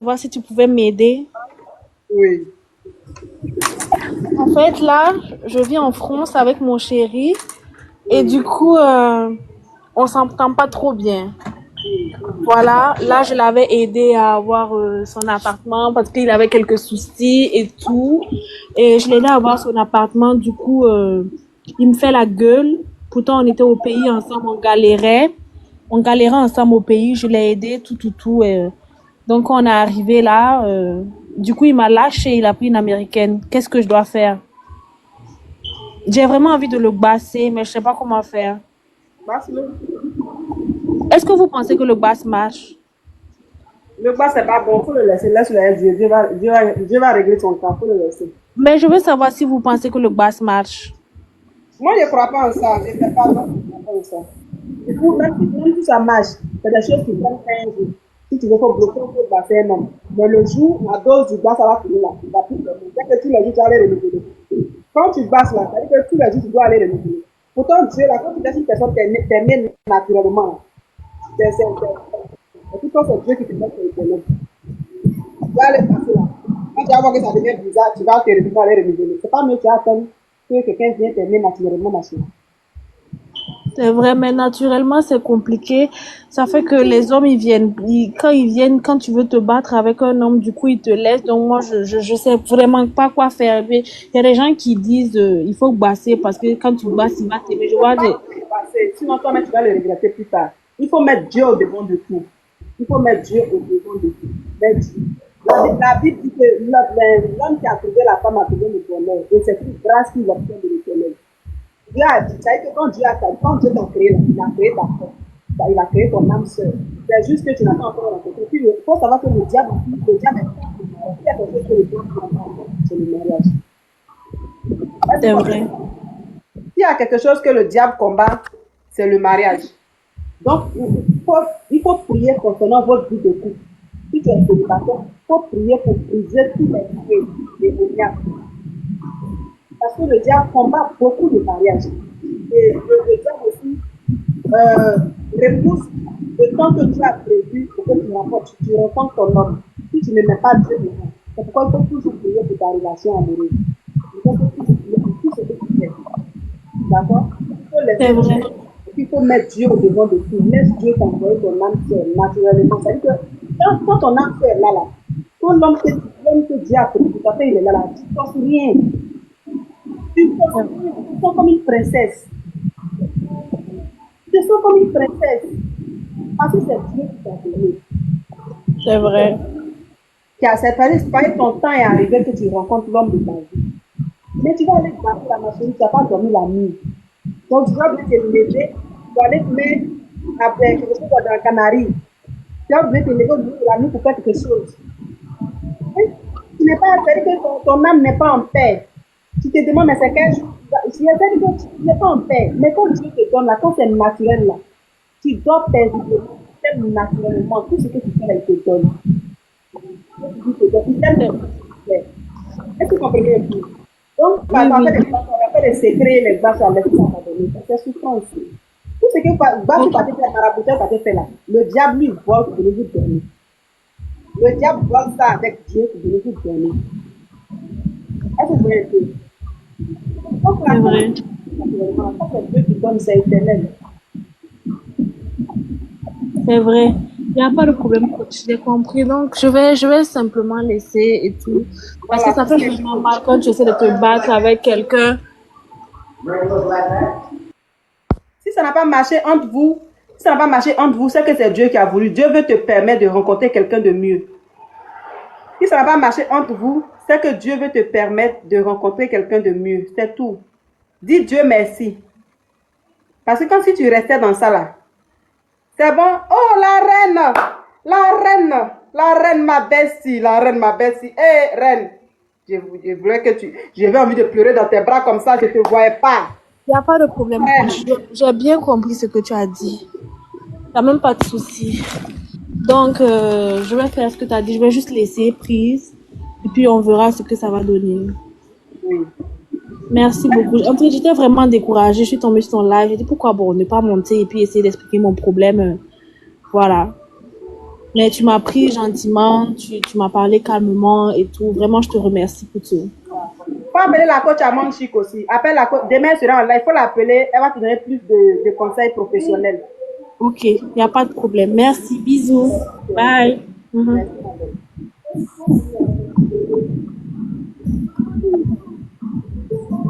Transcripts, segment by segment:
voir si tu pouvais m'aider. Oui. En fait, là, je vis en France avec mon chéri et du coup, on s'entend pas trop bien. Voilà, là, je l'avais aidé à avoir son appartement parce qu'il avait quelques soucis et tout. Et je l'ai aidé à avoir son appartement. Du coup, il me fait la gueule. Pourtant, on était au pays ensemble, on galérait. On galérait ensemble au pays. Je l'ai aidé, tout, tout, tout. Donc, on est arrivé là. Du coup, il m'a lâché. Il a pris une américaine. Qu'est-ce que je dois faire? J'ai vraiment envie de le basser, mais je sais pas comment faire. Passe-le. Est-ce que vous pensez que le basse marche? Le bas, c'est pas bon. Il faut le laisser. Laisse-le. Dieu va régler ton cas. Il faut le laisser. Mais je veux savoir si vous pensez que le basse marche. Moi, je ne crois pas en ça. Je ne fais pas, non, je ne crois pas en ça. Du coup, même si ça marche, c'est des choses qui prennent 15 jours. Si tu veux faut bloquer, il faut passer un homme. Mais le jour, la dose du bas, ça va finir là. Il va plus dormir. Dès que tous les jours, tu vas aller renouveler. Quand tu basses là, ça veut dire que tous les jours, tu dois aller renouveler. Pourtant, Dieu, là, quand tu laisses une personne t'aimer naturellement, et puis quand c'est Dieu qui te met sur le téléphone, tu vas aller passer là. Quand tu vas voir que ça devient bizarre, tu vas te renouveler, aller renouveler. C'est pas mieux, tu attends que quelqu'un vienne t'aimer naturellement, machin. C'est vrai, mais naturellement, c'est compliqué. Ça fait que les hommes, quand ils viennent, quand tu veux te battre avec un homme, du coup, ils te laissent. Donc, moi, je sais vraiment pas quoi faire. Il y a des gens qui disent, il faut basser parce que quand tu basses, il va t'aimer. Je vois des... Sinon, toi-même, tu vas le regretter plus tard. Il faut mettre Dieu au devant de tout. Il faut mettre Dieu au devant de tout. La Bible dit que l'homme qui a trouvé la femme a trouvé le bonheur. Et c'est une grâce qu'il obtient de l'éternel. Dieu a dit, ça veut dire que quand Dieu t'a créé, il a créé ta femme. Il a créé ton âme sœur. C'est juste que tu n'as pas encore rencontré. Puis, il faut savoir que le diable est pas le mariage. Il y a quelque chose que le diable n'a pas encore, c'est le mariage. C'est vrai. S'il y a quelque chose que le diable combat, c'est le mariage. Donc, il faut prier concernant votre vie de couple. Si tu es célibataire, il faut prier pour briser tous les feux démoniaques. Parce que le diable combat beaucoup de mariages. Et le diable aussi repousse le temps que tu as prévu pour que tu rencontres ton homme. Si tu ne mets pas Dieu dedans, c'est pourquoi il faut toujours prier pour ta relation amoureuse. Il faut toujours prier pour tout ce que tu fais. D'accord? Il faut C'est laisser Dieu. vrai. Et puis il faut mettre Dieu au devant de tout. Laisse Dieu t'envoyer ton âme sœur naturellement. C'est-à-dire que quand ton âme sœur est là, quand l'homme que Dieu a créé, tout à fait, il est là, tu ne penses rien. Tu te sens comme une princesse. Tu te sens comme une princesse. Parce que c'est Dieu qui t'a donné. C'est vrai. Qui a séparé, ton temps est arrivé que tu rencontres l'homme de ta vie. Mais tu vas aller te battre la machine, tu n'as pas dormi la nuit. Donc tu dois bien te lever, tu dois aller te mettre après quelque chose dans le canari. Tu dois bien te lever la nuit pour faire quelque chose. Et tu n'es pas, c'est-à-dire que ton âme n'est pas en paix. Tu te demandes, mais c'est quel jour? C'est-à-dire que tu n'es pas en paix. Mais quand Dieu te donne là, quand c'est naturel là, tu dois paisiblement, tu t'aimes naturellement, tout ce que tu fais là, il te donne. Il t'aime. Est-ce que vous comprenez un peu? Donc, Oui, on oui. fait les secrets, les grâces à l'esprit à donner. C'est souffrance. Tout ce que Bassou Ok. Paté fait, Maraboutin Paté fait là, le diable lui vole pour venir vous donner. Le diable vole ça avec Dieu pour venir vous donner. Est-ce que vous voyez un peu? Donc, C'est la vrai. quand c'est Dieu qui donne, c'est éternel. C'est vrai. Il n'y a pas de problème, coach. J'ai compris. Donc, je vais simplement laisser et tout. Parce que Voilà, ça tout fait ce que vraiment mal quand tu essaies de te battre avec quelqu'un. si ça n'a pas marché entre vous, si ça n'a pas marché entre vous, c'est que c'est Dieu qui a voulu. Dieu veut te permettre de rencontrer quelqu'un de mieux. Si ça n'a pas marché entre vous, c'est que Dieu veut te permettre de rencontrer quelqu'un de mieux. C'est tout. Dis Dieu merci. Parce que quand si tu restais dans ça là, c'est bon. Oh, la reine, ma bestie, la reine, ma bestie. Hé, reine, je voulais que tu... J'avais envie de pleurer dans tes bras comme ça, je ne te voyais pas. Il n'y a pas de problème, Reine. coach. J'ai bien compris ce que tu as dit. Il n'y a même pas de souci. Donc, je vais faire ce que tu as dit. Je vais juste laisser prise. Et puis, on verra ce que ça va donner. Oui. Merci beaucoup. En fait, j'étais vraiment découragée. Je suis tombée sur ton live. J'ai dit pourquoi bon, ne pas monter et puis essayer d'expliquer mon problème. Voilà. Mais tu m'as pris gentiment, tu m'as parlé calmement et tout. Vraiment, je te remercie pour tout. Faut appeler la coach à mon chic aussi. Appelle la coach. Demain, elle sera en live. Il faut l'appeler. Elle va te donner plus de conseils professionnels. Ok, il n'y a pas de problème. Merci, bisous. Bye. Mhm. Merci, ma belle.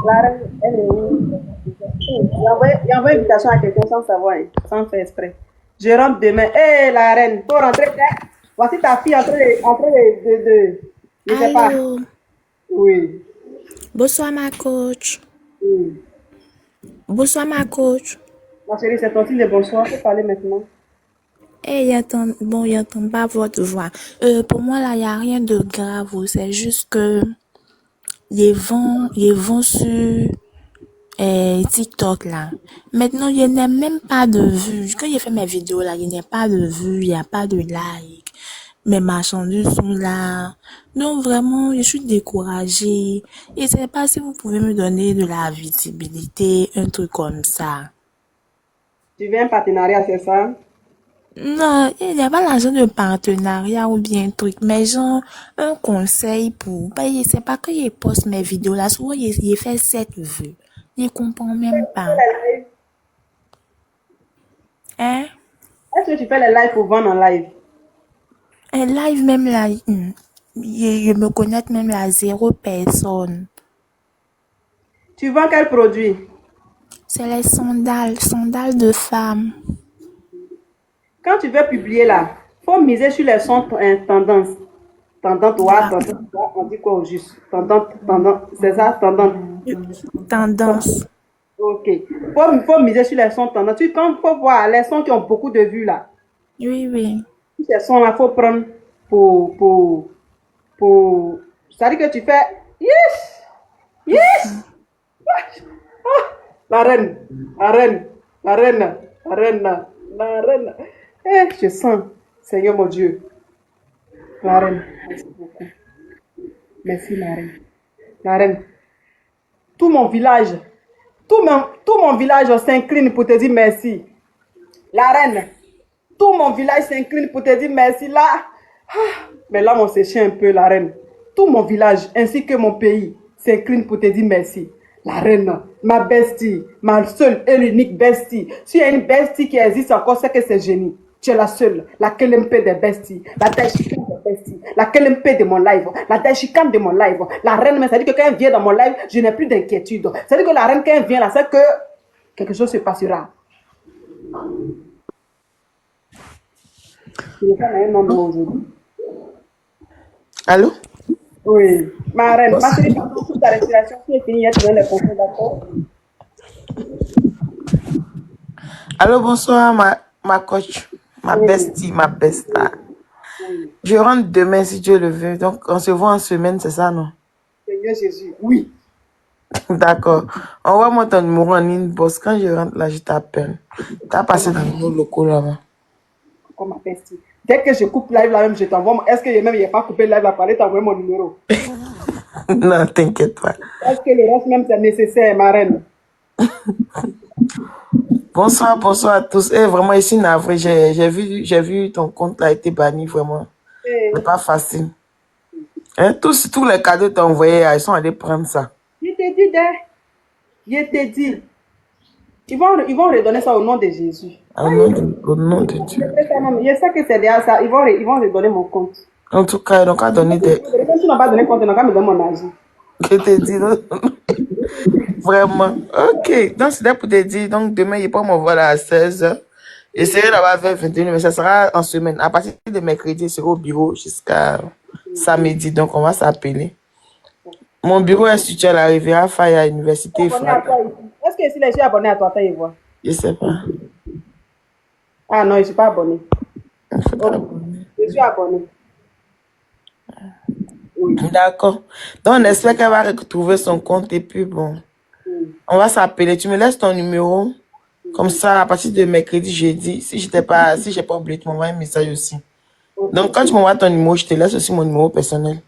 Clara, elle est où? Il envoie invitation à quelqu'un sans savoir, hein, sans faire exprès. Je rentre demain. Hé, la reine, faut rentrer. Hein? Voici ta fille je sais pas. Allô, Oui. bonsoir ma coach. Oui. Bonsoir ma coach. Ma chérie, c'est ton signe de bonsoir. On peut parler maintenant. Eh, il entend pas votre voix. Pour moi là, il y a rien de grave. C'est juste que ils vont sur TikTok là. Maintenant, il n'y a même pas de vues. Quand j'ai fait mes vidéos là, il n'y a pas de vues, il n'y a pas de like. Mes marchandises sont là. Donc vraiment, je suis découragée. Et je sais pas si vous pouvez me donner de la visibilité, un truc comme ça. Tu veux un partenariat, c'est ça? Non, il n'y a pas l'argent de partenariat ou bien un truc, mais genre, un conseil pour, bah, je sais pas, quand il poste mes vidéos là, souvent, il fait 7 vues. Je comprends même pas. Hein? Est-ce que tu fais les lives pour vendre en live? Un live même là, je me connecte même là, 0 personne. Tu vends quel produit? C'est les sandales de femmes. Quand tu veux publier là, faut miser sur les sons tendance. Tendance, on dit quoi au juste? Tendance, c'est ça, tendance. Tendance. Ok. Faut miser sur les sons tendance. Faut voir les sons qui ont beaucoup de vues là. Oui, oui. Ces sons-là, faut prendre pour. Ça dit que tu fais. Yes! Yes! La reine, la reine, la reine, la reine, la reine. Eh, je sens, Seigneur mon Dieu. La reine, merci beaucoup. Merci, la reine. La reine. Tout mon village, tout mon village s'incline pour te dire merci. La reine, tout mon village s'incline pour te dire merci. Là, mais là, on séché un peu, la reine. Tout mon village, ainsi que mon pays, s'incline pour te dire merci. La reine, ma bestie, ma seule et l'unique bestie. S'il y a une bestie qui existe encore, c'est que c'est Génie. Tu es la seule, la KLMP des besties, la Dashikane des besties, la KLMP de mon live, la Dashikane de mon live. La reine, mais ça dit que quand elle vient dans mon live, je n'ai plus d'inquiétude. Ça dit que la reine, quand elle vient là, c'est que quelque chose se passera. Je vais faire un nom aujourd'hui. Allô? Oui. Ma reine, ma chérie, toute ta respiration, si est finie, tu viens les conseils, d'accord? Allô, bonsoir, ma coach, ma bestie, ma besta. Oui. Je rentre demain si Dieu le veut. Donc, on se voit en semaine, c'est ça, non? Seigneur Jésus, oui. D'accord. Envoie-moi ton numéro en inbox. Quand je rentre là, je t'appelle. T'as passé dans nos locaux là-bas. Comme ma bestie. Dès que je coupe live là même, je t'envoie. Est-ce que même il n'y a pas coupé live là, parler, t'envoyer mon numéro? Non, t'inquiète pas. Est-ce que le reste même c'est nécessaire, ma reine? Bonsoir, bonsoir à tous. Eh, vraiment, ici, navré, j'ai vu ton compte là a été banni, vraiment. Eh, C'est pas facile. Hein, tous les cadeaux que t'as envoyés, ils sont allés prendre ça. je te dis, je te dis. Ils vont redonner ça au nom de Jésus. Au nom de Dieu. Je sais que c'est déjà ça. Ils vont redonner mon compte. En tout cas, donc, à donner des. Même si tu n'as pas donné compte, ils n'ont qu'à me donner mon argent. Je te dis, non? Vraiment. Ok. Donc, c'était pour te dire. Donc, demain, il peut m'envoyer à 16h. J'essaierai d'avoir vers 21h, mais ça sera en semaine. À partir de mercredi, je serai au bureau jusqu'à samedi. Donc, on va s'appeler. Mon bureau est situé à la Riviera Faye à l'université Abonné à Frappe. toi ici. Est-ce que si les gens abonnés à toi, tu vois? Je sais pas. Ah non, je ne suis pas abonné. Il faut Ok. t'abonner. Je suis abonné. Oui. D'accord. Donc, on espère qu'elle va retrouver son compte et puis bon, Oui. on va s'appeler. Tu me laisses ton numéro. Comme ça, à partir de mercredi, jeudi, si j'ai pas oublié, tu m'envoies un message aussi. Ok. Donc, quand tu m'envoies ton numéro, je te laisse aussi mon numéro personnel.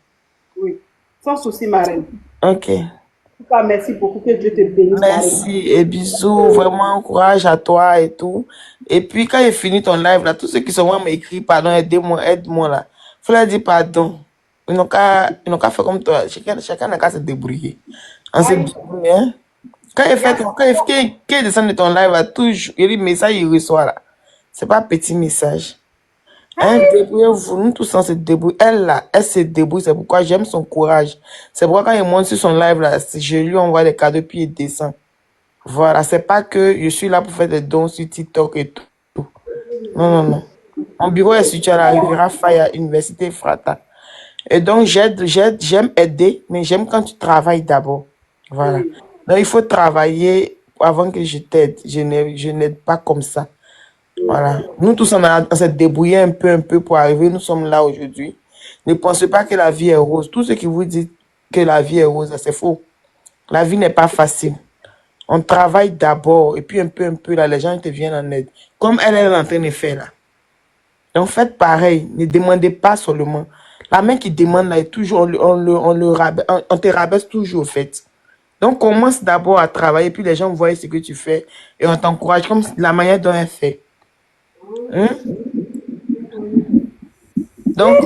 Oui. Sans souci, ma reine. Ok. tout cas, merci beaucoup. Que Dieu te bénisse. Merci et bisous, vraiment courage à toi et tout. Et puis quand il finit ton live là, tous ceux qui sont moi m'écrivent pardon, aidez-moi, aide-moi là. Faut leur dire pardon. Ils n'ont qu'à faire comme toi. Chacun n'a qu'à se débrouiller. On se débrouille, hein. Quand il descend de ton live là, toujours, il y a des messages il reçoit là. C'est pas un petit message. Hein, débrouillez-vous, nous tous on se débrouille. Elle là, elle se débrouille, c'est pourquoi j'aime son courage. C'est pourquoi quand il monte sur son live là, je lui envoie des cadeaux puis il descend. Voilà, c'est pas que je suis là pour faire des dons sur TikTok et tout. Non, non, non. Mon bureau est situé à la Riviera Faya, Université Frata. Et donc, j'aime aider, mais j'aime quand tu travailles d'abord. Voilà. Donc, il faut travailler avant que je t'aide. Je n'aide pas comme ça. Voilà. Nous tous, on s'est débrouillé un peu pour arriver. Nous sommes là aujourd'hui. Ne pensez pas que la vie est rose. Tous ceux qui vous disent que la vie est rose, c'est faux. La vie n'est pas facile. On travaille d'abord et puis un peu, là, les gens te viennent en aide. Comme elle est en train de faire là. Donc, faites pareil. Ne demandez pas seulement. La main qui demande là est toujours, on te rabaisse toujours, au fait. Donc, commence d'abord à travailler, puis les gens voient ce que tu fais et on t'encourage comme la manière dont elle fait. Hein? Donc,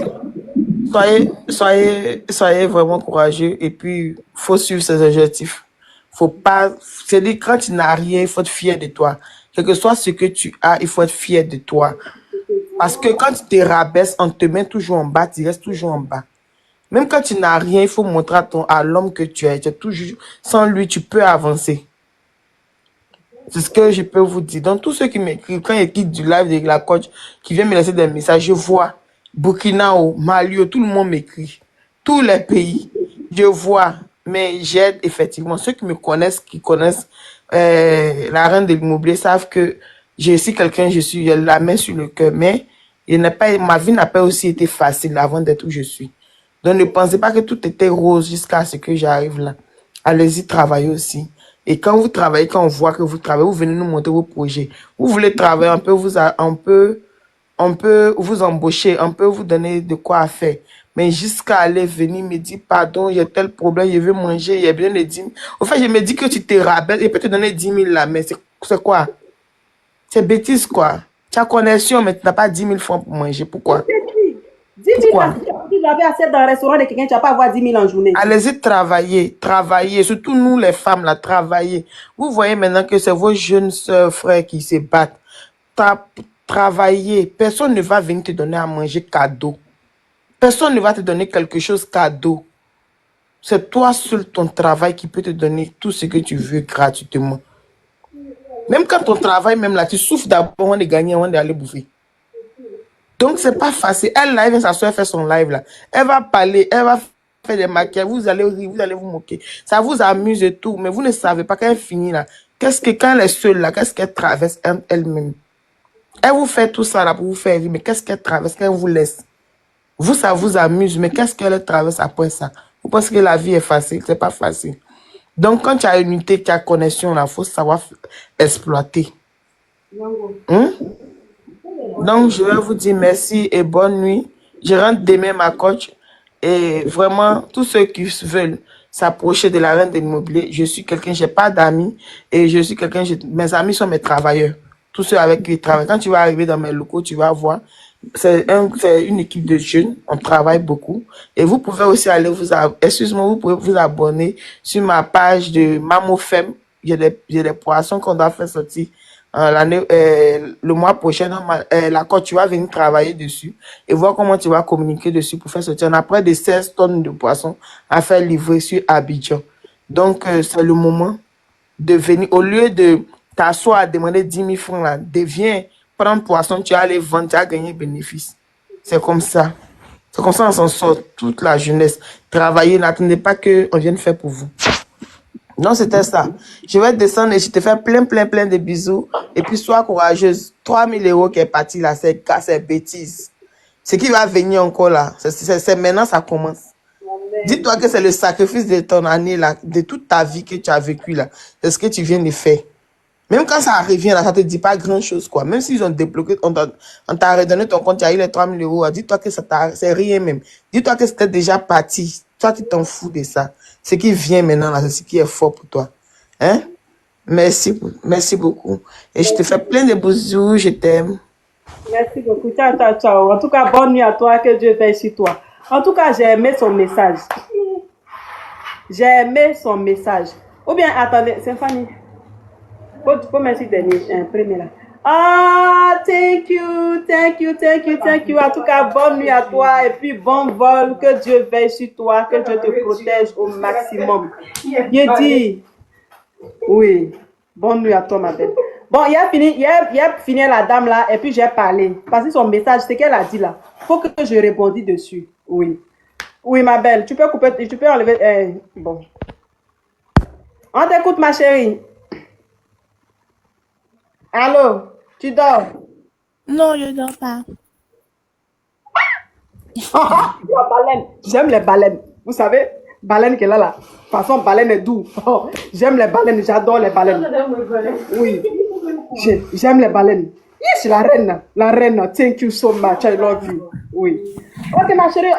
soyez vraiment courageux et puis, faut suivre ses objectifs. Faut pas, c'est-à-dire, quand tu n'as rien, il faut être fier de toi. Quel que soit ce que tu as, il faut être fier de toi. Parce que quand tu te rabaisses, on te met toujours en bas, tu restes toujours en bas. Même quand tu n'as rien, il faut montrer à l'homme que tu es. Tu es toujours, sans lui, tu peux avancer. C'est ce que je peux vous dire. Donc, tous ceux qui m'écrivent, quand ils quittent du live de la coach, qui viennent me laisser des messages, je vois Burkina, Mali, tout le monde m'écrit. Tous les pays, je vois. Mais j'aide effectivement. Ceux qui me connaissent, qui connaissent la reine de l'immobilier, savent que je suis quelqu'un, je suis la main sur le cœur. Mais ma vie n'a pas aussi été facile avant d'être où je suis. Donc, ne pensez pas que tout était rose jusqu'à ce que j'arrive là. Allez-y travailler aussi. Et quand vous travaillez, quand on voit que vous travaillez, vous venez nous montrer vos projets. Vous voulez travailler, on peut vous embaucher, on peut vous donner de quoi faire. Mais jusqu'à aller venir me dire, pardon, j'ai tel problème, je veux manger, il y a besoin de 10 000. Au fait, je me dis que tu te rabaisses, il peut te donner 10 000 là, mais c'est quoi? C'est bêtise, quoi. Tu as connexion, mais tu n'as pas 10 000 francs pour manger. Pourquoi? 10 000 francs, tu l'avais assez dans le restaurant de quelqu'un, tu vas pas avoir 10 000 en journée. Allez-y travailler, surtout nous les femmes, là, travailler. Vous voyez maintenant que c'est vos jeunes sœurs, frères qui se battent. Travailler, personne ne va venir te donner à manger cadeau. Personne ne va te donner quelque chose cadeau. C'est toi seul, ton travail qui peut te donner tout ce que tu veux gratuitement. Même quand ton travail, même là, tu souffres d'abord avant de gagner, avant d'aller bouffer. Donc, c'est pas facile. Elle, là, elle vient s'asseoir, faire son live, là. Elle va parler, elle va faire des maquillages, vous allez rire, vous allez vous moquer. Ça vous amuse et tout, mais vous ne savez pas quand elle finit, là. Quand elle est seule, là, qu'est-ce qu'elle traverse elle-même? Elle vous fait tout ça, là, pour vous faire rire, mais qu'est-ce qu'elle traverse, qu'elle vous laisse? Vous, ça vous amuse, mais qu'est-ce qu'elle traverse après ça? Vous pensez que la vie est facile? C'est pas facile. Donc, quand tu as une unité, tu as connexion, là, il faut savoir exploiter. Hein? Donc, je vais vous dire merci et bonne nuit. Je rentre demain ma coach. Et vraiment, tous ceux qui veulent s'approcher de la reine de l'immobilier, je suis quelqu'un, j'ai pas d'amis. Et je suis quelqu'un, mes amis sont mes travailleurs. Tous ceux avec qui je travaille. Quand tu vas arriver dans mes locaux, tu vas voir. C'est une équipe de jeunes. On travaille beaucoup. Et vous pouvez aussi aller vous pouvez vous abonner sur ma page de Mamofem. Il y a des poissons qu'on doit faire sortir le mois prochain. La coach, tu vas venir travailler dessus et voir comment tu vas communiquer dessus pour faire sortir. On a près de 16 tonnes de poissons à faire livrer sur Abidjan. Donc, c'est le moment de venir. Au lieu de t'asseoir à demander 10 000 francs, là, viens prendre poisson, tu vas les vendre, tu vas gagner bénéfice. C'est comme ça. C'est comme ça qu'on s'en sort toute la jeunesse. Travailler, n'attendez pas qu'on vienne faire pour vous. Non, c'était ça. Je vais descendre et je te fais plein de bisous. Et puis, sois courageuse. 3 000 € qui est parti là, c'est bêtise. Ce qui va venir encore là, c'est maintenant, ça commence. Dis-toi que c'est le sacrifice de ton année là, de toute ta vie que tu as vécu là. C'est ce que tu viens de faire. Même quand ça revient là, ça te dit pas grand-chose, quoi. Même s'ils ont débloqué, on t'a redonné ton compte, il y a eu les 3 000 euros. Dis-toi que c'est rien même. Dis-toi que c'était déjà parti. Toi, tu t'en fous de ça. Ce qui vient maintenant là, c'est ce qui est fort pour toi. Hein? Merci beaucoup. Et je te fais plein de bisous, je t'aime. Merci beaucoup. Ciao, ciao, ciao. En tout cas, bonne nuit à toi. Que Dieu veille sur toi. En tout cas, j'ai aimé son message. J'ai aimé son message. Ou bien, attendez, Symphanie. Faut mettre un premier là. Ah, thank you, thank you, thank you, thank you. En tout cas, bonne nuit à toi et puis bon vol. Que Dieu veille sur toi, que Dieu te protège au maximum. Je dis, oui, bonne nuit à toi, ma belle. Bon, il a fini la dame là et puis j'ai parlé. Parce que son message, c'est qu'elle a dit là. Faut que je répondis dessus. Oui. Oui, ma belle, tu peux couper, tu peux enlever. Bon. On t'écoute, ma chérie. Allô, tu dors? Non, je dors pas. La baleine. J'aime les baleines. Vous savez, baleine qu'elle a là. De toute façon, baleine est doux. Oh, j'aime les baleines, j'adore les baleines. Oui, j'aime les baleines. Yes, la reine. La reine, thank you so much. I love you. Oui. Ok, ma chérie,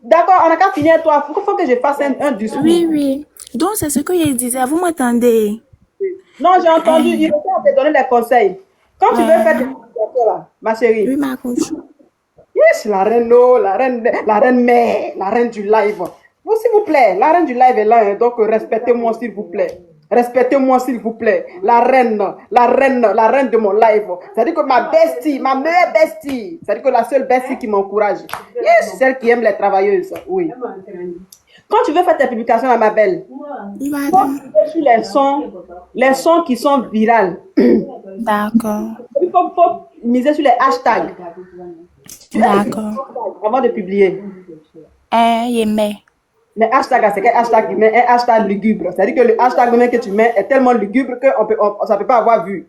d'accord, on n'a qu'à finir toi. Il faut que je fasse un discours. Oui, oui. Donc, c'est ce que je disais. Vous m'entendez? Non, j'ai entendu. Il était à te donner des conseils. Quand tu veux faire des conseils là, ma chérie. Oui, ma coach. Yes, la reine, oh, la reine mère, la reine du live. Vous, s'il vous plaît, la reine du live est là, hein, donc respectez-moi, s'il vous plaît. Respectez-moi, s'il vous plaît. La reine de mon live. C'est-à-dire que ma bestie, ma meilleure bestie, c'est-à-dire que la seule bestie qui m'encourage. Yes, celle qui aime les travailleuses. Oui. Quand tu veux faire tes publications à ma belle, Oui, faut madame. tirer sur les sons qui sont virales. D'accord. Il faut miser sur les hashtags. D'accord. Avant de publier. Je mets. Mais hashtag, c'est quel hashtag tu mets? Un hashtag lugubre. C'est-à-dire que le hashtag que tu mets est tellement lugubre que ça ne peut pas avoir vu.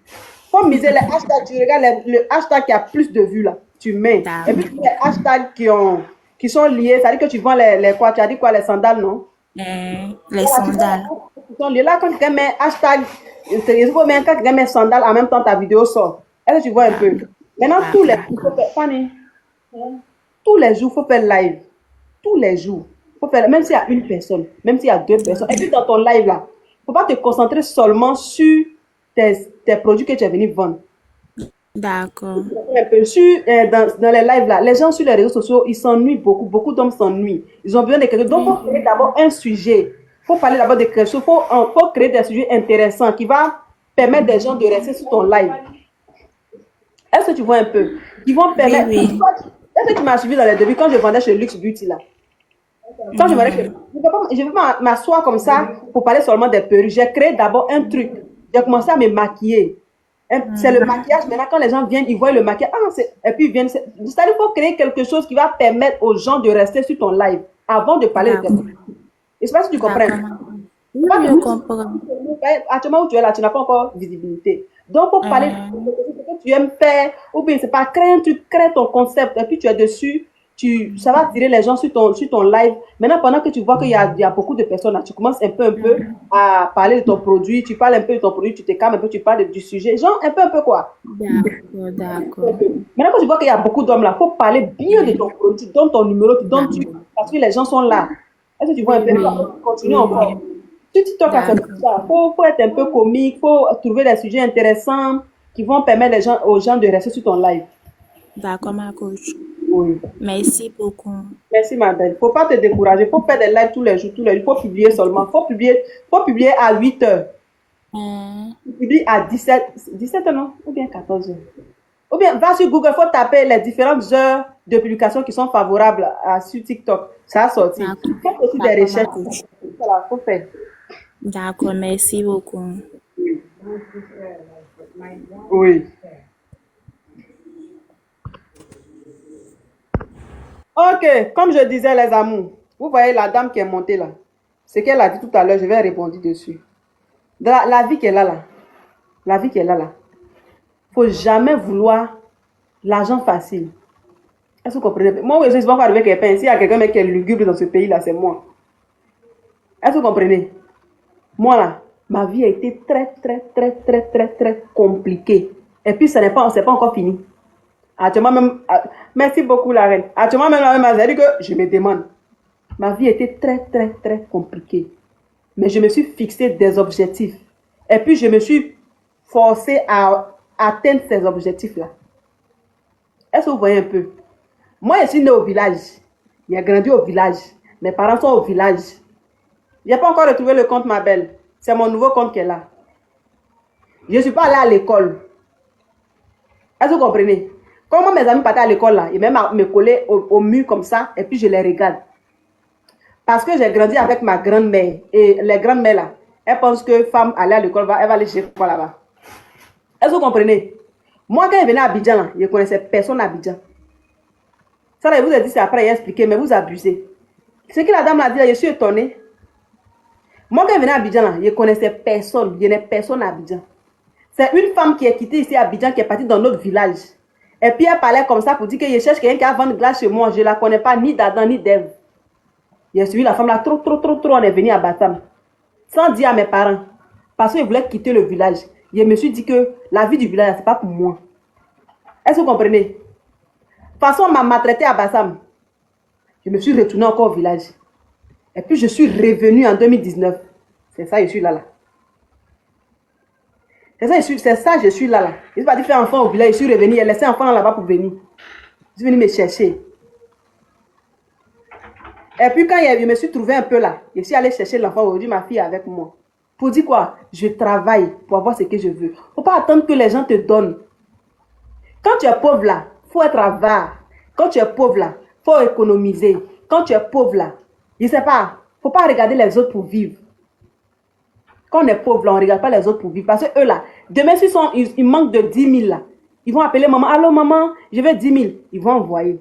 Faut miser les hashtags. Tu regardes le hashtag qui a plus de vues là. Tu mets. Et puis les hashtags qui sont liés. C'est-à-dire que tu vends les quoi? Tu as dit quoi? Les sandales, non? Les sandales. Ils sont liés. Là, quand tu mets hashtag, il faut même quand tu mets sandales en même temps ta vidéo sort. Est-ce que tu vois un peu? Maintenant, tous les jours, Fanny, tous les jours, il faut faire live. Tous les jours. Faut faire, même s'il y a une personne, même s'il y a deux personnes. Et puis dans ton live là, faut pas te concentrer seulement sur tes produits que tu es venu vendre. D'accord. Un peu dans les lives là, les gens sur les réseaux sociaux, ils s'ennuient beaucoup. Beaucoup d'hommes s'ennuient. Ils ont besoin de quelque chose. Donc, il faut créer d'abord un sujet. Il faut parler d'abord de quelque chose. Il faut créer des sujets intéressants qui vont permettre des gens de rester sur ton live. Est-ce que tu vois un peu? Ils vont permettre. Oui. Est-ce que tu m'as suivi dans les débuts quand je vendais chez Luxe Beauty là? Quand je ne vais pas m'asseoir comme ça pour parler seulement des perruques. J'ai créé d'abord un truc. J'ai commencé à me maquiller. C'est le maquillage. Maintenant, quand les gens viennent, ils voient le maquillage. Et puis ils viennent. C'est-à-dire qu'il faut créer quelque chose qui va permettre aux gens de rester sur ton live avant de parler de tes perruques. Je ne sais pas si tu comprends. Oui, je comprends. Actuellement où tu es là, tu n'as pas encore visibilité. Donc, pour parler de ce que tu aimes faire, ou bien c'est pas créer un truc, crée ton concept, et puis tu es dessus. Ça va attirer les gens sur ton live. Maintenant, pendant que tu vois qu'il y a beaucoup de personnes là, tu commences un peu à parler de ton produit, tu parles un peu de ton produit, tu te calmes un peu, tu parles du sujet, genre un peu quoi. D'accord. Maintenant, quand tu vois qu'il y a beaucoup d'hommes là, il faut parler bien de ton produit, tu donnes ton numéro, tu donnes parce que les gens sont là. Est-ce que tu vois un peu? Continue encore. Sur TikTok, il faut être un peu comique, il faut trouver des sujets intéressants qui vont permettre aux gens de rester sur ton live. D'accord, ma coach. Oui. Merci beaucoup. Merci, ma belle. Il ne faut pas te décourager. Il faut faire des lives tous les jours. Il faut publier seulement. Il faut publier à 8 heures. Tu publies à 17 non? Ou bien 14 heures. Ou bien, va sur Google, il faut taper les différentes heures de publication qui sont favorables sur TikTok. Ça a sorti. Il faut aussi des recherches. Voilà, il faut faire. D'accord, merci beaucoup. Oui. Ok, comme je disais, les amours, vous voyez la dame qui est montée là. Ce qu'elle a dit tout à l'heure, je vais répondre dessus. La vie qu'elle a là, la vie qu'elle a là, il ne faut jamais vouloir l'argent facile. Est-ce que vous comprenez? Moi, je ne sais pas arriver quelqu'un. S'il y a quelqu'un qui est lugubre dans ce pays là, c'est moi. Est-ce que vous comprenez? Moi là, Ma vie a été très compliquée. Et puis, c'est pas encore fini. Actuellement même, merci beaucoup la reine. Actuellement même, la même, elle dit que je me demande. Ma vie était très compliquée. Mais je me suis fixé des objectifs. Et puis, je me suis forcé à atteindre ces objectifs-là. Est-ce que vous voyez un peu? Moi, je suis né au village. J'ai grandi au village. Mes parents sont au village. Je n'ai pas encore retrouvé le compte, ma belle. C'est mon nouveau compte qui est là. Je ne suis pas allée à l'école. Est-ce que vous comprenez? Comment mes amis partaient à l'école là, ils même me collaient au mur comme ça, et puis je les regarde. Parce que j'ai grandi avec ma grand-mère. Et les grandes-mères là, elles pensent que femme aller à l'école, elle va aller chez quoi là-bas. Est-ce que vous comprenez? Moi, quand je venais à Abidjan, là, je ne connaissais personne à Abidjan. Ça là, je vous ai dit, c'est après, il a expliqué, mais vous abusez. Ce que la dame l'a dit, là, je suis étonnée. Moi, quand je venais à Abidjan, là, je ne connaissais personne. Je n'ai personne à Abidjan. C'est une femme qui est quittée ici à Abidjan, qui est partie dans notre village. Et puis elle parlait comme ça pour dire que je cherche quelqu'un qui a vendu glace chez moi. Je ne la connais pas, ni d'Adam, ni d'Ève. J'ai suivi la femme là, trop. On est venu à Batam. Sans dire à mes parents. Parce que je voulais quitter le village. Je me suis dit que la vie du village, ce n'est pas pour moi. Est-ce que vous comprenez? De toute façon, on m'a maltraité à Batam. Je me suis retournée encore au village. Et puis je suis revenue en 2019. C'est ça, je suis là. C'est ça, je suis là. Je suis partie faire enfant au village, je suis revenue, j'ai laissé enfant là-bas pour venir. Je suis venue me chercher. Et puis quand je me suis trouvée un peu là, je suis allée chercher l'enfant aujourd'hui, ma fille est avec moi. Pour dire quoi? Je travaille pour avoir ce que je veux. Il ne faut pas attendre que les gens te donnent. Quand tu es pauvre là, il faut être avare. Quand tu es pauvre là, il faut économiser. Quand tu es pauvre là, je ne sais pas, il ne faut pas regarder les autres pour vivre. Quand on est pauvre là, on ne regarde pas les autres pour vivre. Parce que eux là, demain ils manquent de 10 000 là, ils vont appeler maman. Allô maman, je veux 10 000. Ils vont envoyer.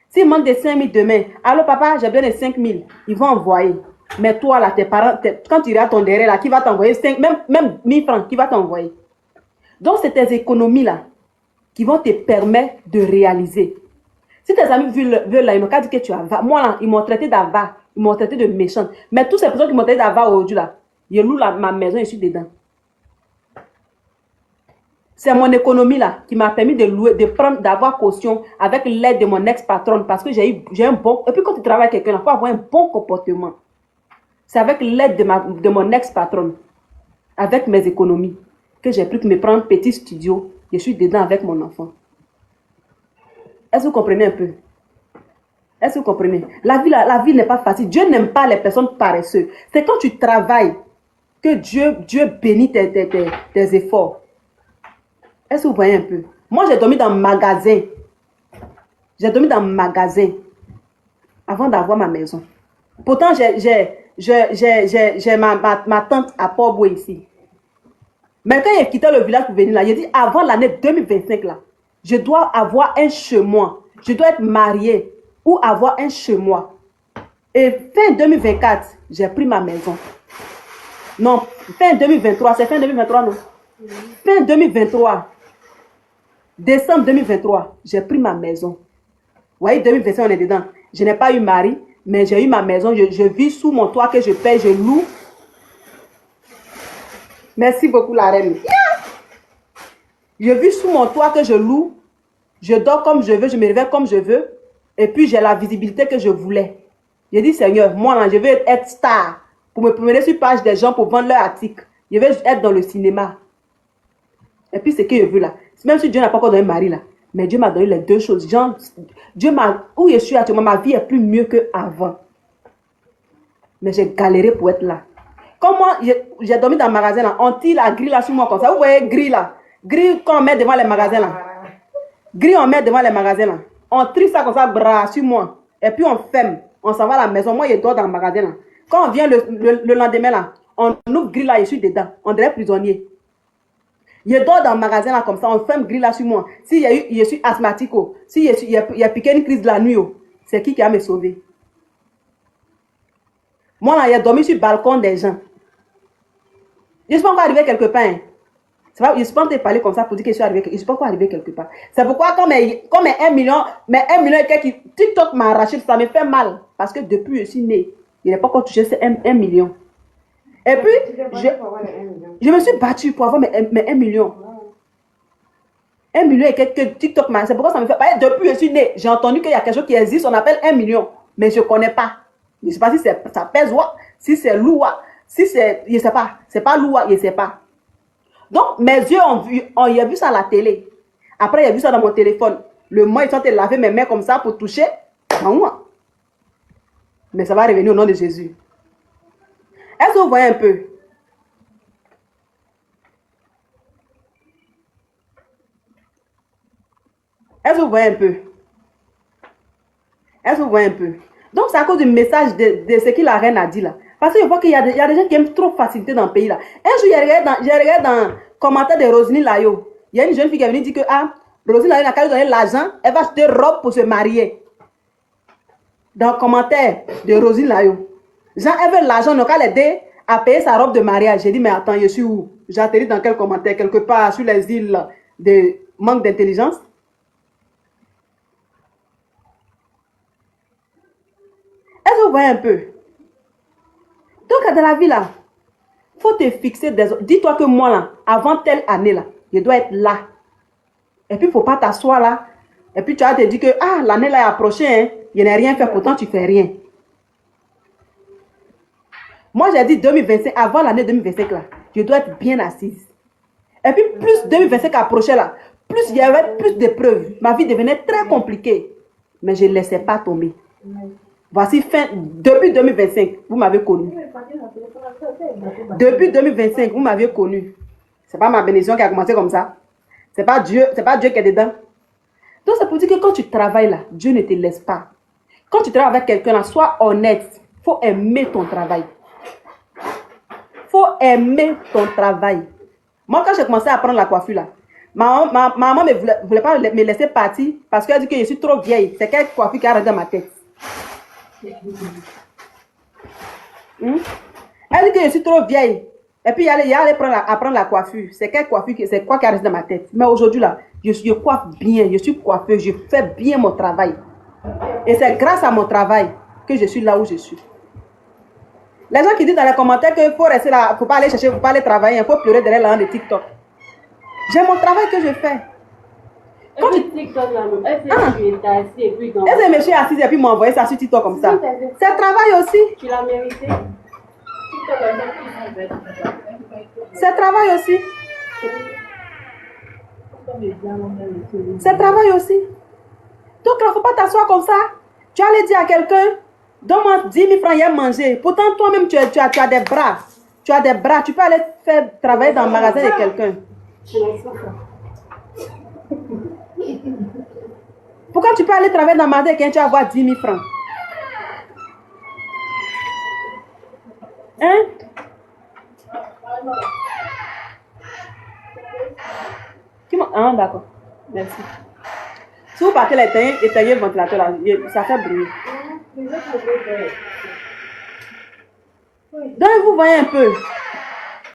S'ils manquent de 5 000 demain, allô papa, j'ai besoin de 5 000. Ils vont envoyer. Mais toi là, tes parents, quand tu iras ton derrière là, qui va t'envoyer 5, même 1000 francs, qui va t'envoyer. Donc c'est tes économies là qui vont te permettre de réaliser. Si tes amis veulent là, ils n'ont qu'à dire que tu as. Moi là, ils m'ont traité d'avare, ils m'ont traité de méchante. Mais toutes ces personnes qui m'ont traité d'avare aujourd'hui là, je loue ma maison, je suis dedans. C'est mon économie là qui m'a permis de louer, d'avoir caution avec l'aide de mon ex-patronne parce que j'ai un bon. Et puis quand tu travailles avec quelqu'un, il faut avoir un bon comportement. C'est avec l'aide de mon ex-patronne, avec mes économies, que j'ai pu me prendre un petit studio. Je suis dedans avec mon enfant. Est-ce que vous comprenez un peu? Est-ce que vous comprenez? La vie n'est pas facile. Dieu n'aime pas les personnes paresseuses. C'est quand tu travailles que Dieu bénit tes efforts. Est-ce que vous voyez un peu? Moi, j'ai dormi dans le magasin. J'ai dormi dans le magasin avant d'avoir ma maison. Pourtant, j'ai ma tante à Port-Boué ici. Mais quand j'ai quitté le village pour venir là, j'ai dit avant l'année 2025 là, je dois avoir un chez moi. Je dois être mariée ou avoir un chez moi. Et fin 2024, j'ai pris ma maison. Non, fin 2023, c'est fin 2023 non? Fin 2023, décembre 2023, j'ai pris ma maison. Vous voyez, 2025, on est dedans. Je n'ai pas eu mari, mais j'ai eu ma maison. Je vis sous mon toit que je paie, je loue. Merci beaucoup, la reine. Je vis sous mon toit que je loue. Je dors comme je veux, je me réveille comme je veux. Et puis, j'ai la visibilité que je voulais. J'ai dit, Seigneur, moi, là, je veux être star. Pour me promener sur page des gens pour vendre leurs articles. Je veux être dans le cinéma. Et puis, ce que je veux là. Même si Dieu n'a pas encore donné un mari là. Mais Dieu m'a donné les deux choses. Genre, où je suis actuellement, ma vie est plus mieux qu'avant. Mais j'ai galéré pour être là. Comme moi, j'ai dormi dans le magasin là. On tire la grille là sur moi comme ça. Vous voyez, grille là. Grille qu'on met devant les magasins là. Grille on met devant les magasins là. On trie ça comme ça, bras sur moi. Et puis on ferme. On s'en va à la maison. Moi, je dors dans le magasin là. Quand on vient le lendemain là, on ouvre grille là, je suis dedans. On dirait prisonnier. Je dors dans le magasin là comme ça, on ferme grille là sur moi. Si je suis asthmatique, si il y a piqué une crise de la nuit, c'est qui va me sauver? Moi là, j'ai dormi sur le balcon des gens. Je ne suis pas encore arrivé quelque part. Hein. Pas, je ne suis pas en train de parler comme ça pour dire que je suis arrivé. Je ne suis pas encore arrivé quelque part. C'est pourquoi comme 1 million, mais 1 million et quelques, TikTok m'a arraché, ça me fait mal. Parce que depuis que je suis née, je n'ai pas encore touché ces 1 million. Et puis, je me suis battue pour avoir mes 1 million. 1 million et quelques TikTok, c'est pourquoi ça me fait... Depuis que je suis née, j'ai entendu qu'il y a quelque chose qui existe, on appelle 1 million. Mais je ne connais pas. Je ne sais pas si ça pèse ou si c'est lourd, si c'est... Je ne sais pas. C'est pas lourd, je ne sais pas. Donc, mes yeux ont vu, il a vu ça à la télé. Après, il a vu ça dans mon téléphone. Le mois, ils sont allés laver mes mains comme ça pour toucher. Mais ça va revenir au nom de Jésus. Est-ce que vous voyez un peu? Est-ce que vous voyez un peu? Est-ce que vous voyez un peu? Donc, c'est à cause du message de ce que la reine a dit là. Parce que je vois qu'il y a des gens qui aiment trop facilité dans le pays là. Un jour, j'ai regardé dans le commentaire de Roselyne Layo. Il y a une jeune fille qui est venue dire que Roselyne Layo n'a qu'à lui donner l'argent, elle va acheter robe pour se marier. Dans le commentaire de Roselyne Layo. Jean, elle veut l'argent, donc elle l'aider à payer sa robe de mariage. J'ai dit, mais attends, je suis où? J'ai atterri dans quel commentaire? Quelque part sur les îles de manque d'intelligence. Est-ce que vous voyez un peu? Donc, dans la vie, là, il faut te fixer des... Dis-toi que moi, là, avant telle année, là, je dois être là. Et puis, il ne faut pas t'asseoir là. Et puis, tu vas te dire que, l'année, là, est approchée, hein, je n'ai rien fait, pourtant, tu ne fais rien. Moi, j'ai dit 2025, avant l'année 2025, là, je dois être bien assise. Et puis, plus 2025 approchait, là, plus il y avait plus de preuves. Ma vie devenait très compliquée. Mais je ne laissais pas tomber. Voici depuis 2025, vous m'avez connu. Depuis 2025, vous m'avez connu. Ce n'est pas ma bénédiction qui a commencé comme ça. Ce n'est pas Dieu qui est dedans. Donc, c'est pour dire que quand tu travailles là, Dieu ne te laisse pas. Quand tu travailles avec quelqu'un là, sois honnête. Il faut aimer ton travail. Il faut aimer ton travail. Moi, quand j'ai commencé à apprendre la coiffure là, ma maman ne voulait pas me laisser partir parce qu'elle dit que je suis trop vieille. C'est quelle coiffure qui a rentré dans ma tête. Elle dit que je suis trop vieille. Et puis, il allait apprendre la coiffure. C'est quelle coiffure, c'est quoi qui reste dans ma tête. Mais aujourd'hui, là, je coiffe bien. Je suis coiffeuse. Je fais bien mon travail. Et c'est grâce à mon travail que je suis là où je suis. Les gens qui disent dans les commentaires qu'il faut rester là, il ne faut pas aller chercher, il ne faut pas aller travailler, il faut pleurer derrière la de TikTok. J'ai mon travail que je fais. Quand tu TikTok là, est-ce que monsieur est assis et puis m'envoyer ça sur TikTok comme ça? C'est travail aussi. Tu l'as mérité. C'est travail aussi. C'est travail aussi. Donc il ne faut pas t'asseoir comme ça. Tu allais dire à quelqu'un, donne-moi 10 000 francs hier manger. Pourtant toi-même tu as des bras. Tu as des bras. Tu peux aller faire travailler dans le magasin de quelqu'un. Pourquoi tu peux aller travailler dans le magasin et tu vas avoir 10 000 francs? Hein? D'accord. Merci. Si vous partez éteignez le ventilateur là, ça fait bruit. Donc vous voyez un peu.